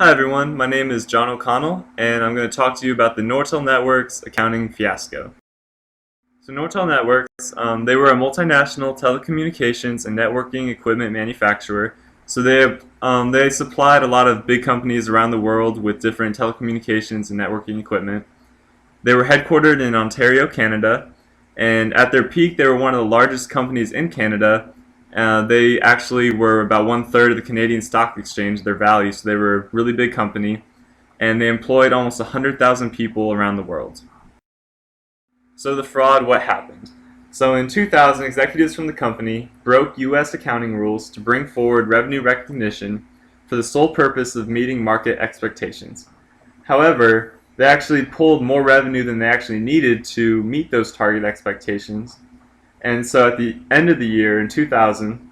Hi everyone, my name is John O'Connell, and I'm going to talk to you about the Nortel Networks accounting fiasco. So Nortel Networks, they were a multinational telecommunications and networking equipment manufacturer. So they supplied a lot of big companies around the world with different telecommunications and networking equipment. They were headquartered in Ontario, Canada, and at their peak, they were one of the largest companies in Canada. They actually were about one-third of the Canadian Stock Exchange, their value, so they were a really big company, and they employed almost 100,000 people around the world. So the fraud, what happened? So in 2000, executives from the company broke U.S. accounting rules to bring forward revenue recognition for the sole purpose of meeting market expectations. However, they actually pulled more revenue than they actually needed to meet those target expectations. And so at the end of the year in 2000,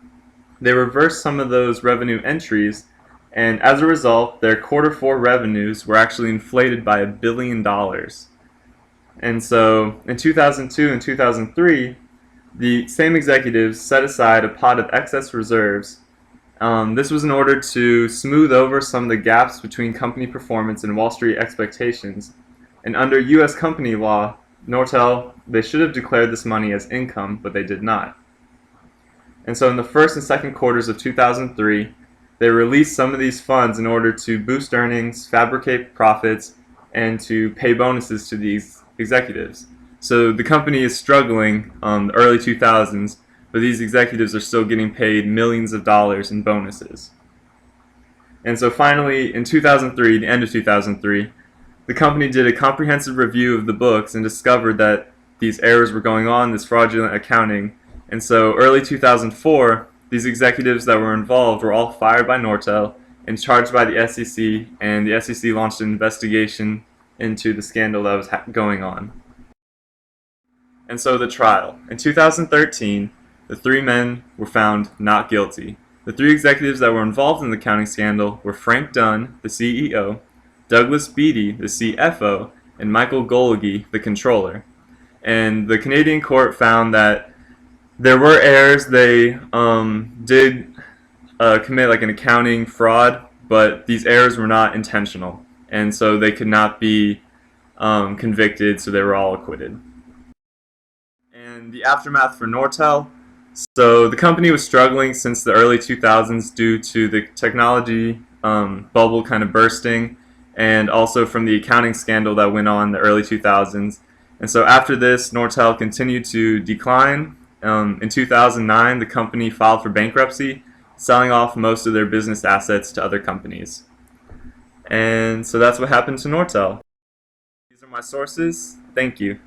they reversed some of those revenue entries, and as a result, their quarter four revenues were actually inflated by $1 billion. And so in 2002 and 2003, the same executives set aside a pot of excess reserves. This was in order to smooth over some of the gaps between company performance and Wall Street expectations. And under U.S. company law, Nortel, they should have declared this money as income, but they did not. And so in the first and second quarters of 2003, they released some of these funds in order to boost earnings, fabricate profits, and to pay bonuses to these executives. So the company is struggling the early 2000s, but these executives are still getting paid millions of dollars in bonuses. And so finally, in 2003, the end of 2003, the company did a comprehensive review of the books and discovered that these errors were going on, this fraudulent accounting. And so early 2004, these executives that were involved were all fired by Nortel and charged by the SEC, and the SEC launched an investigation into the scandal that was going on. And so the trial. In 2013, the three men were found not guilty. The three executives that were involved in the accounting scandal were Frank Dunn, the CEO, Douglas Beatty, the CFO, and Michael Golgi, the controller. And the Canadian court found that there were errors. They did commit like an accounting fraud, but these errors were not intentional, and so they could not be convicted, so they were all acquitted. And the aftermath for Nortel. So the company was struggling since the early 2000s due to the technology bubble kind of bursting, and also from the accounting scandal that went on in the early 2000s. And so after this, Nortel continued to decline. In 2009, the company filed for bankruptcy, selling off most of their business assets to other companies. And so that's what happened to Nortel. These are my sources. Thank you.